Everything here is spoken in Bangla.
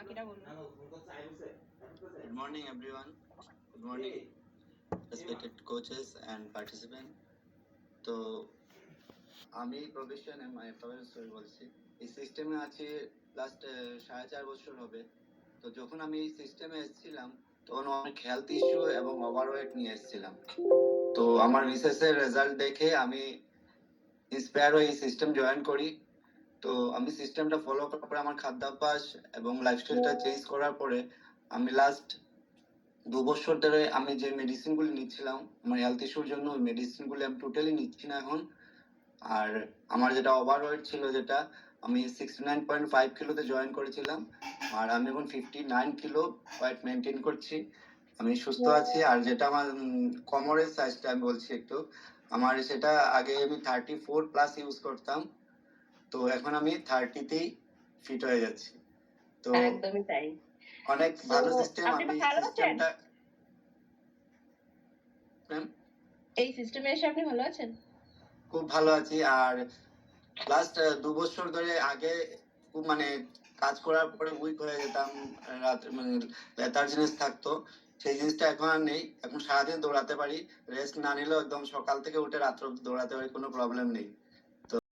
বাকিটা বলুন। Good morning, everyone. Good morning, respected coaches and participants. তো আমি প্রফেশন বলছি, এই সিস্টেমে আছি লাস্ট 4.5 বছর হবে। তো যখন আমি এই সিস্টেমে এসেছিলাম তখন অনেক হেলথ ইস্যু এবং ওভারওয়েট নিয়ে এসেছিলাম। তো আমার রিসার্চের রেজাল্ট দেখে আমি ইন্সপায়ার হয়ে এই সিস্টেম জয়েন করি। তো আমি সিস্টেমটা ফলো করার পরে আমার খাদ্যাভ্যাস এবং লাইফস্টাইলটা চেঞ্জ করার পরে আমি লাস্ট 2 বছর ধরে আমি যে মেডিসিনগুলো নিচ্ছিলাম আমার হেলথ ইস্যুর জন্য, ওই মেডিসিনগুলো আমি টোটালি নিচ্ছি না এখন। আর আমার যেটা ওভারওয়েট ছিল, যেটা আমি 69.5 কিলোতে জয়েন করেছিলাম, আর আমি এখন 59 কিলো ওয়েট মেনটেন করছি। আমি সুস্থ আছি। আর যেটা আমার কোমরের সাইজটা আমি বলছি একটু, আমার সেটা আগে আমি 34 প্লাস ইউজ করতাম, তো এখন আমি 30তেই ফিট হয়ে যাচ্ছি। তো একদমই তাই, অনেক ভালো সিস্টেম। আপনি আমি ভালো আছেন? সিস্টেমটা এই সিস্টেমে এসে আপনি ভালো আছেন? খুব ভালো আছি। আর লাস্ট 2 বছর ধরে আগে খুব মানে কাজ করার পরে উইক হয়ে যেতাম, রাত মানে লেথার্জিনেস থাকতো, সেই জিনিসটা এখন আর নেই। এখন সারাদিন দৌড়াতে পারি, রেস্ট না নিলেও একদম সকাল থেকে উঠে রাত্র দৌড়াতে পারি, কোনো প্রবলেম নেই।